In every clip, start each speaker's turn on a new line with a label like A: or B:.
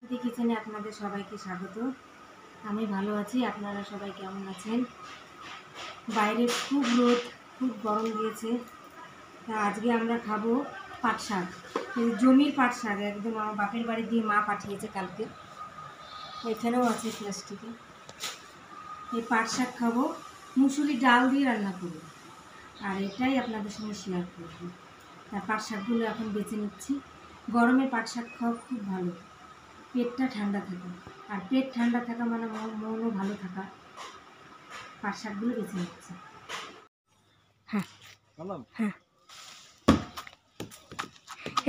A: কিচেনে আপনাদের সবাইকে স্বাগত। আমি ভালো আছি, আপনারা সবাই কেমন আছেন? বাইরে খুব রোদ, খুব গরম দিয়েছে। তা আজকে আমরা খাবো পাট শাক, জমির পাট শাক, একদম আমার বাপের বাড়ি দিয়ে মা পাঠিয়েছে কালকে। এখানেও আছে প্লাস্টিকে। এই পাট শাক খাবো, মুসুরি ডাল দিয়ে রান্না করবো, আর এটাই আপনাদের সঙ্গে শেয়ার করবো। তা পাট শাকগুলো এখন বেছে নিচ্ছি। গরমে পাট শাক খাওয়া খুব ভালো, পেটটা ঠান্ডা থাকে, আর পেট ঠান্ডা থাকা মানে মনও ভালো থাকা। পাট শাকগুলো বেছে নিচ্ছে। হ্যাঁ হ্যাঁ,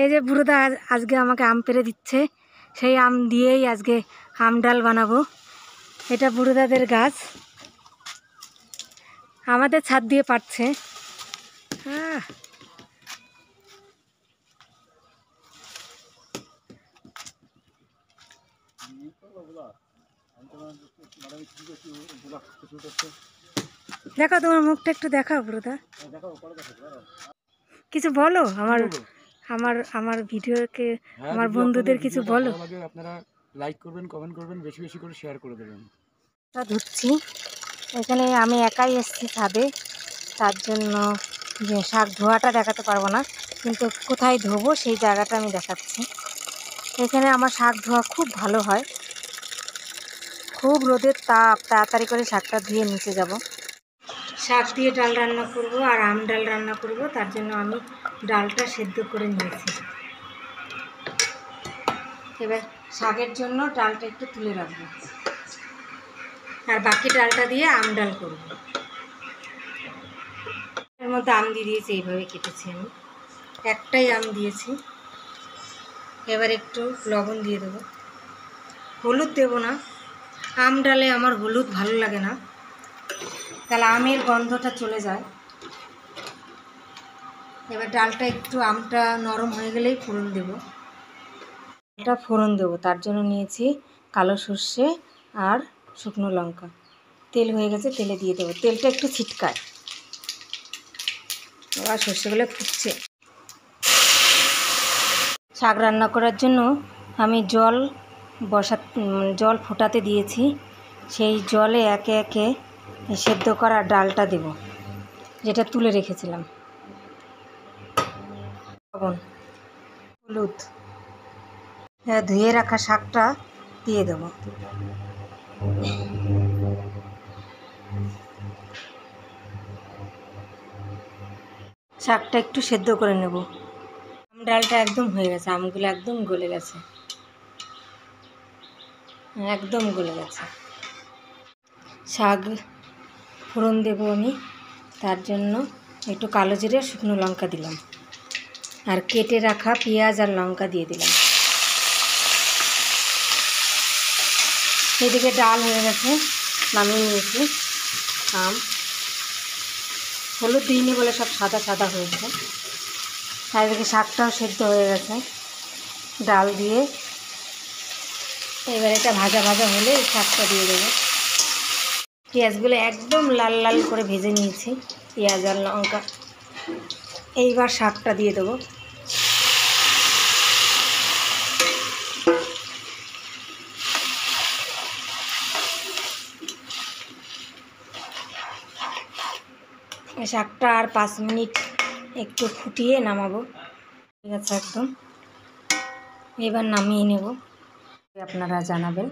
A: এই যে বুড়োদা আজকে আমাকে আম পেড়ে দিচ্ছে, সেই আম দিয়েই আজকে আম ডাল বানাবো। এটা বুড়োদাদের গাছ, আমাদের ছাদ দিয়ে পাচ্ছে। হ্যাঁ, দেখো তোমার মুখটা একটু দেখাও বুড়োদা, কিছু বলো আমার আমার আমার ভিডিওকে, আমার বন্ধুদের কিছু বলো।
B: আপনারা লাইক করবেন, কমেন্ট করবেন, বেশি বেশি করে শেয়ার করে দেবেন।
A: ধুচ্ছি, এখানে আমি একাই এসেছি ছাদে, তার জন্য শাক ধোয়াটা দেখাতে পারবো না, কিন্তু কোথায় ধোবো সেই জায়গাটা আমি দেখাচ্ছি। এখানে আমার শাক ধোয়া খুব ভালো হয়, খুব রোদের তাপ, তাড়াতাড়ি করে শাকটা ধুয়ে নিচে যাব। শাক দিয়ে ডাল রান্না করব আর আম ডাল রান্না করব, তার জন্য আমি ডালটা সেদ্ধ করে নিয়েছি। এবার শাকের জন্য ডালটা একটু তুলে রাখবো, আর বাকি ডালটা দিয়ে আম ডাল করব। এর মধ্যে আম দিয়ে দিয়েছি, এইভাবে কেটেছি আমি, একটাই আম দিয়েছি। এবার একটু লবণ দিয়ে দেবো, হলুদ দেবো না, আম ডালে আমার হলুদ ভালো লাগে না, তাহলে আমের গন্ধটা চলে যায়। এবার ডালটা একটু, আমটা নরম হয়ে গেলেই ফোড়ন দেবো। এটা ফোড়ন দেবো, তার জন্য নিয়েছি কালো সর্ষে আর শুকনো লঙ্কা। তেল হয়ে গেছে, তেলে দিয়ে দেবো, তেলটা একটু ছিটকায়। এবার সর্ষেগুলো ফুটছে। শাক রান্না করার জন্য আমি জল ফোটাতে দিয়েছি, সেই জলে একে একে সেদ্ধ করা ডালটা দেব, যেটা তুলে রেখেছিলাম। লবণ, হলুদ, ধুয়ে রাখা শাকটা দিয়ে দেবো। শাকটা একটু সেদ্ধ করে নেব। আম ডালটা একদম হয়ে গেছে, আমগুলো একদম গলে গেছে, একদম গলে গেছে। শাক ফোড়ন দেবো আমি, তার জন্য একটু কালো জিরে, শুকনো লঙ্কা দিলাম, আর কেটে রাখা পেঁয়াজ আর লঙ্কা দিয়ে দিলাম। এদিকে ডাল হয়ে গেছে, নামিয়ে নিয়েছি। আম, হলুদ দিইনি বলে সব সাদা সাদা হয়েছে। আর এদিকে শাকটাও সেদ্ধ হয়ে গেছে ডাল দিয়ে। এবার এটা ভাজা ভাজা হলে শাকটা দিয়ে দেবো। পেঁয়াজগুলো একদম লাল লাল করে ভেজে নিয়েছি, পেঁয়াজ আর লঙ্কা। এইবার শাকটা দিয়ে দেবো। শাকটা আর 5 মিনিট একটু ফুটিয়ে নামাবো। ঠিক আছে একদম, এবার নামিয়ে নেব। আপনারা জানাবেন